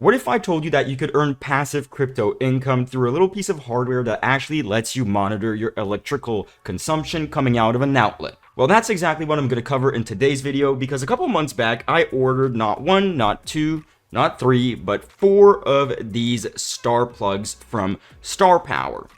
What if I told you that you could earn passive crypto income through a little piece of hardware that actually lets you monitor your electrical consumption coming out of an outlet? Well, that's exactly what I'm going to cover in today's video, because a couple months back, I ordered not one, not two, not three, but four of these StarPlugs from StarPower.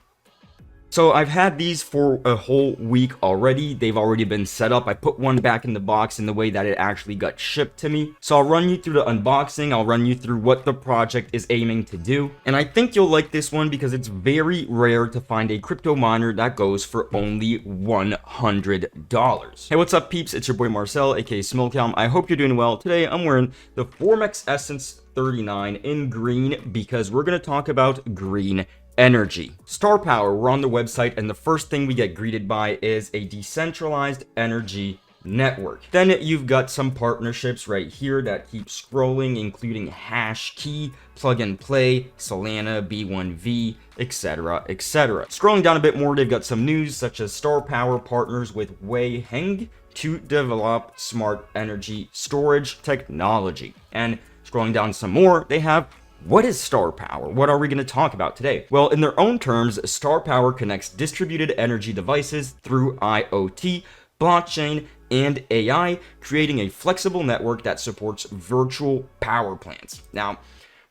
So I've had these for a whole week already. They've already been set up. I put one back in the box in the way that it actually got shipped to me. So I'll run you through the unboxing. I'll run you through what the project is aiming to do. And I think you'll like this one because it's very rare to find a crypto miner that goes for only $100. Hey, what's up, peeps? It's your boy Marcel, aka Smilcom. I hope you're doing well. Today I'm wearing the Formex Essence 39 in green because we're going to talk about green energy. StarPower, we're on the website, and the first thing we get greeted by is a decentralized energy network. Then you've got some partnerships right here that keep scrolling, including Hashkey, Plug and Play, Solana, B1V, etc., etc. Scrolling down a bit more, they've got some news such as StarPower partners with Wei Heng to develop smart energy storage technology. And scrolling down some more, they have what is StarPower? What are we going to talk about today? Well, in their own terms, StarPower connects distributed energy devices through IoT, blockchain, and AI, creating a flexible network that supports virtual power plants. Now,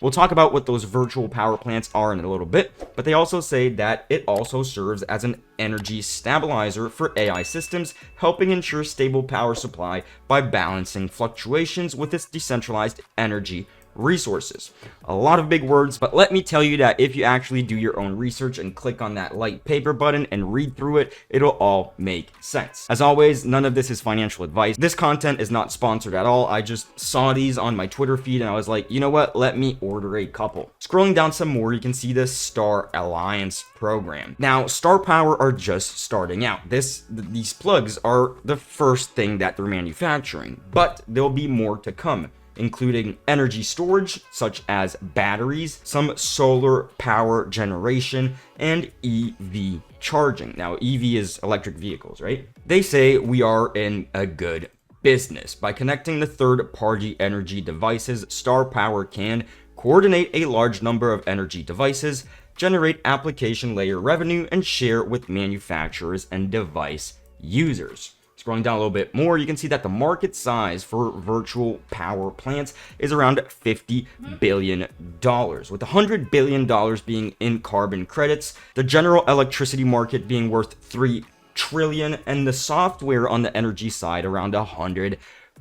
we'll talk about what those virtual power plants are in a little bit, but they also say that it also serves as an energy stabilizer for AI systems, helping ensure stable power supply by balancing fluctuations with its decentralized energy resources. A lot of big words, but let me tell you that if you actually do your own research and click on that light paper button and read through it, it'll all make sense. As always, none of this is financial advice. This content is not sponsored at all. I just saw these on my Twitter feed and I was like, you know what? Let me order a couple. Scrolling down some more, you can see the Star Alliance program. Now, StarPower are just starting out. These plugs are the first thing that they're manufacturing, but there'll be more to come, including energy storage such as batteries, some solar power generation, and EV charging. Now, EV is electric vehicles, right? They say we are in a good business. By connecting the third-party energy devices, StarPower can coordinate a large number of energy devices, generate application layer revenue, and share with manufacturers and device users. Scrolling down a little bit more, you can see that the market size for virtual power plants is around $50 billion, with $100 billion being in carbon credits, the general electricity market being worth $3 trillion, and the software on the energy side around $100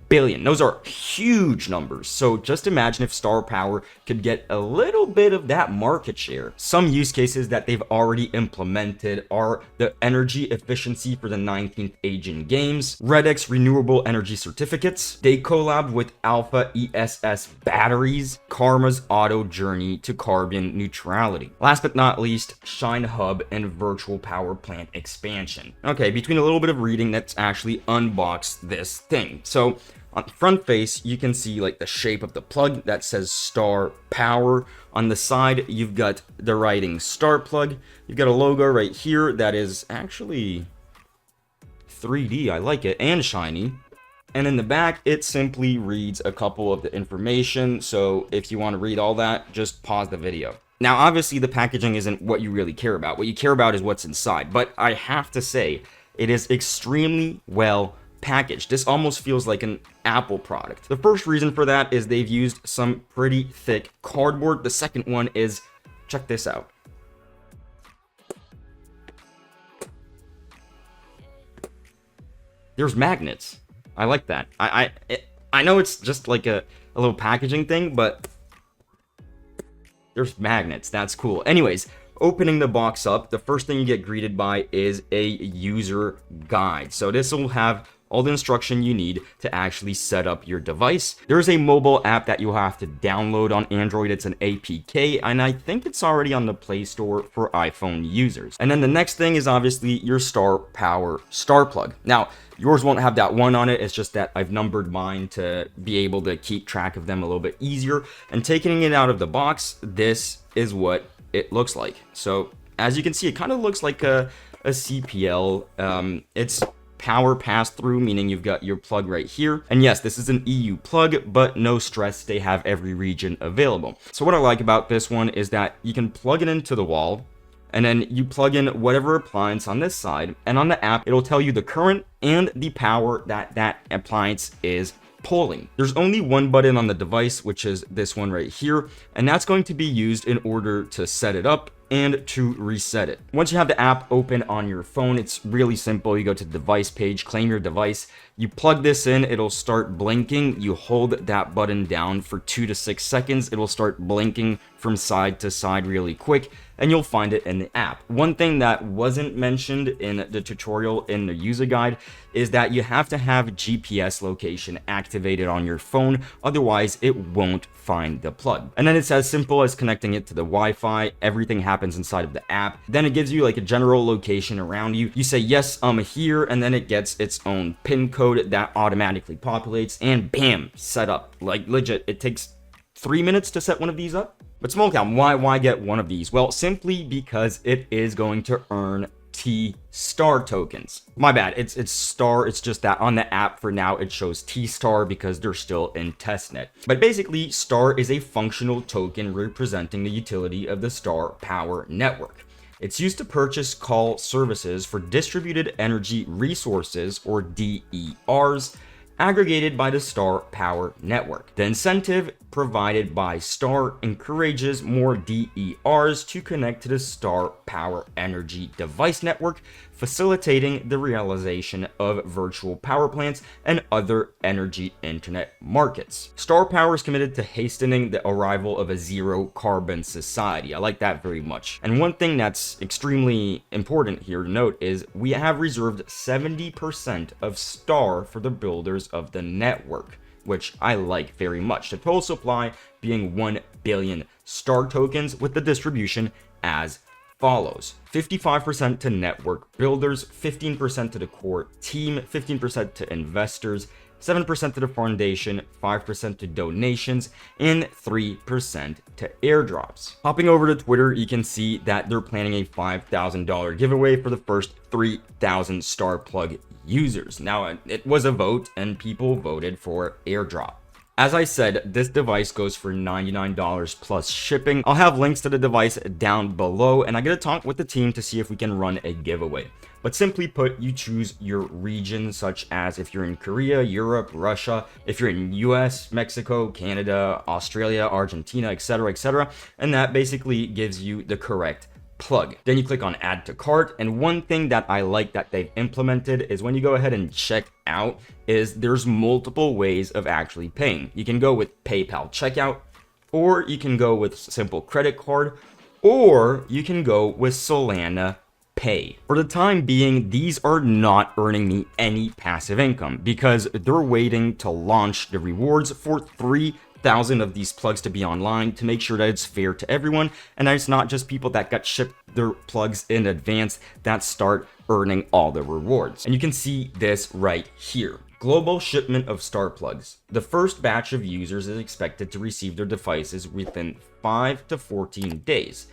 billion. Those are huge numbers. So just imagine if StarPower could get a little bit of that market share. Some use cases that they've already implemented are the energy efficiency for the 19th Asian Games, Redx renewable energy certificates. They collabed with Alpha ESS batteries, Karma's auto journey to carbon neutrality. Last but not least, Shine Hub and virtual power plant expansion. Okay, between a little bit of reading, let's actually unbox this thing. So on the front face, you can see like the shape of the plug that says StarPower. On the side, you've got the writing StarPlug. You've got a logo right here that is actually 3D. I like it, and shiny. And in the back, it simply reads a couple of the information. So if you want to read all that, just pause the video. Now, obviously, the packaging isn't what you really care about. What you care about is what's inside. But I have to say, it is extremely well packaged. This almost feels like an Apple product. The first reason for that is they've used some pretty thick cardboard. The second one is, check this out. There's magnets. I like that. I know it's just like a little packaging thing, but there's magnets. That's cool. Anyways, opening the box up, the first thing you get greeted by is a user guide. So this will have all the instruction you need to actually set up your device. There's a mobile app that you'll have to download on Android. It's an APK, and I think it's already on the Play Store for iPhone users. And then the next thing is obviously your StarPower StarPlug. Now, yours won't have that one on it. It's just that I've numbered mine to be able to keep track of them a little bit easier. And taking it out of the box, this is what it looks like. So as you can see, it kind of looks like a CPL. It's power pass-through, meaning you've got your plug right here. And yes, this is an EU plug, but no stress, they have every region available. So what I like about this one is that you can plug it into the wall, and then you plug in whatever appliance on this side, and on the app, it'll tell you the current and the power that that appliance is pulling. There's only one button on the device, which is this one right here, and that's going to be used in order to set it up and to reset it. Once you have the app open on your phone, it's really simple. You go to the device page, claim your device, you plug this in, it'll start blinking. You hold that button down for 2 to 6 seconds, it'll start blinking from side to side really quick, and you'll find it in the app. One thing that wasn't mentioned in the tutorial in the user guide is that you have to have GPS location activated on your phone, otherwise it won't find the plug. And then it's as simple as connecting it to the Wi-Fi. Everything happens inside of the app. Then it gives you like a general location around you. You say, yes, I'm here, and then it gets its own PIN code that automatically populates, and bam, set up. Like legit, it takes 3 minutes to set one of these up. But small count, why get one of these? Well, simply because it is going to earn T-Star tokens. My bad, it's Star, it's just that on the app for now it shows T-Star because they're still in testnet. But basically, Star is a functional token representing the utility of the StarPower network. It's used to purchase call services for distributed energy resources, or DERs, aggregated by the StarPower network. The incentive provided by Star encourages more DERs to connect to the StarPower energy device network, facilitating the realization of virtual power plants and other energy internet markets. StarPower is committed to hastening the arrival of a zero carbon society. I like that very much. And one thing that's extremely important here to note is we have reserved 70% of Star for the builders of the network, which I like very much. The total supply being 1 billion Star tokens, with the distribution as follows: 55% to network builders, 15% to the core team, 15% to investors, 7% to the foundation, 5% to donations, and 3% to airdrops. Hopping over to Twitter, you can see that they're planning a $5,000 giveaway for the first 3,000 StarPlug users. Now, it was a vote and people voted for airdrop. As I said, this device goes for $99 plus shipping. I'll have links to the device down below, and I gotta talk with the team to see if we can run a giveaway. But simply put, you choose your region, such as if you're in Korea, Europe, Russia, if you're in US, Mexico, Canada, Australia, Argentina, etc., and that basically gives you the correct plug. Then you click on add to cart, and one thing that I like that they've implemented is when you go ahead and check out, is there's multiple ways of actually paying. You can go with PayPal checkout, or you can go with simple credit card, or you can go with Solana Pay. For the time being, these are not earning me any passive income because they're waiting to launch the rewards for 3,000 of these plugs to be online to make sure that it's fair to everyone, and that it's not just people that got shipped their plugs in advance that start earning all the rewards. And you can see this right here. Global shipment of StarPlugs. The first batch of users is expected to receive their devices within 5 to 14 days.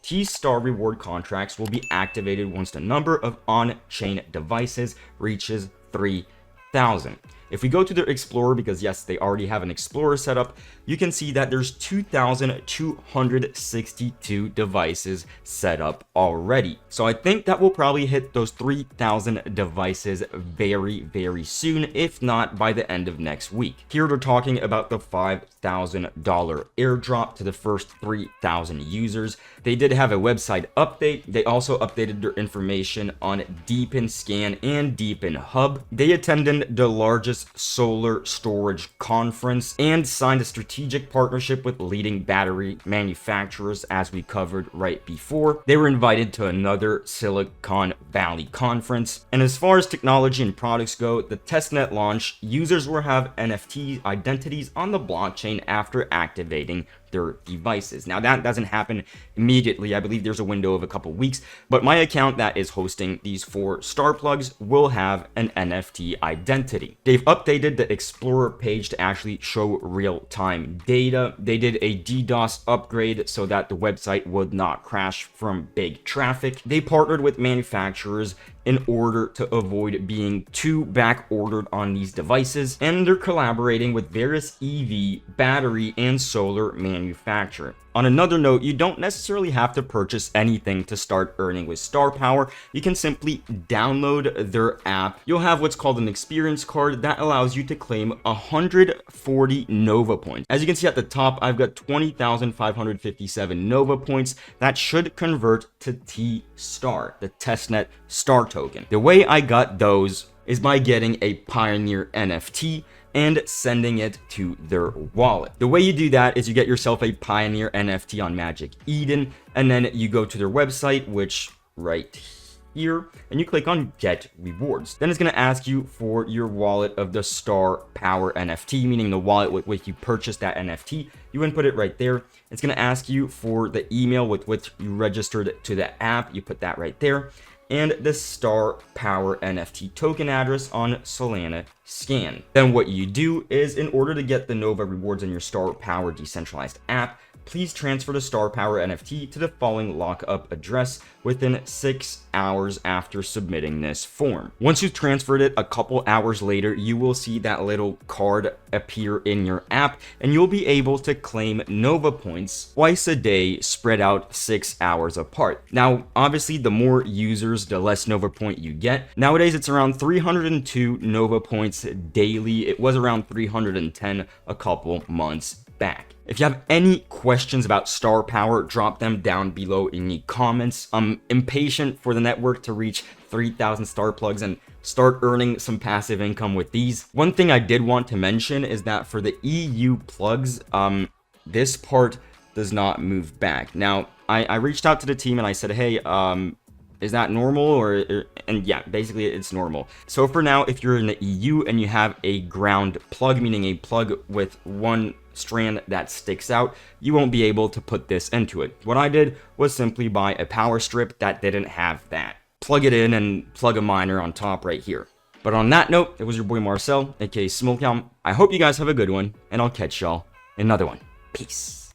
T-Star reward contracts will be activated once the number of on-chain devices reaches 3,000. If we go to their Explorer, because yes, they already have an Explorer set up, you can see that there's 2,262 devices set up already. So I think that will probably hit those 3,000 devices very, very soon, if not by the end of next week. Here they're talking about the $5,000 airdrop to the first 3,000 users. They did have a website update. They also updated their information on DePIN Scan and DePIN Hub. They attended the largest solar storage conference and signed a strategic partnership with leading battery manufacturers, as we covered right before. They were invited to another Silicon Valley conference. And as far as technology and products go, the testnet launch, users will have NFT identities on the blockchain after activating their devices. Now that doesn't happen immediately. I believe there's a window of a couple weeks, but my account that is hosting these 4 StarPlugs will have an NFT identity. They've updated the Explorer page to actually show real-time data. They did a DDoS upgrade so that the website would not crash from big traffic. They partnered with manufacturers in order to avoid being too back ordered on these devices, and they're collaborating with various EV, battery, and solar manufacturers. On another note, you don't necessarily have to purchase anything to start earning with StarPower. You can simply download their app. You'll have what's called an experience card that allows you to claim 140 Nova points. As you can see at the top, I've got 20,557 Nova points that should convert to T-Star, the testnet Star token. The way I got those is by getting a Pioneer NFT and sending it to their wallet. The way you do that is you get yourself a Pioneer NFT on Magic Eden, and then you go to their website, which right here, and you click on Get Rewards. Then it's going to ask you for your wallet of the StarPower NFT, meaning the wallet with which you purchased that NFT. You input it right there. It's going to ask you for the email with which you registered to the app. You put that right there. And the StarPower NFT token address on Solana Scan. Then what you do is, in order to get the Nova rewards in your StarPower decentralized app, please transfer the StarPower NFT to the following lockup address within 6 hours after submitting this form. Once you've transferred it, a couple hours later, you will see that little card appear in your app, and you'll be able to claim Nova points twice a day, spread out 6 hours apart. Now, obviously, the more users, the less Nova point you get. Nowadays, it's around 302 Nova points daily. It was around 310 a couple months back. If you have any questions about StarPower, drop them down below in the comments. I'm impatient for the network to reach 3,000 StarPlugs and start earning some passive income with these. One thing I did want to mention is that for the EU plugs, this part does not move back. Now, I reached out to the team and I said, hey, is that normal? And yeah, basically it's normal. So for now, if you're in the EU and you have a ground plug, meaning a plug with one strand that sticks out, you won't be able to put this into it. What I did was simply buy a power strip that didn't have that. Plug it in and plug a miner on top right here. But on that note, it was your boy Marcel, aka Smoketown. I hope you guys have a good one, and I'll catch y'all in another one. Peace.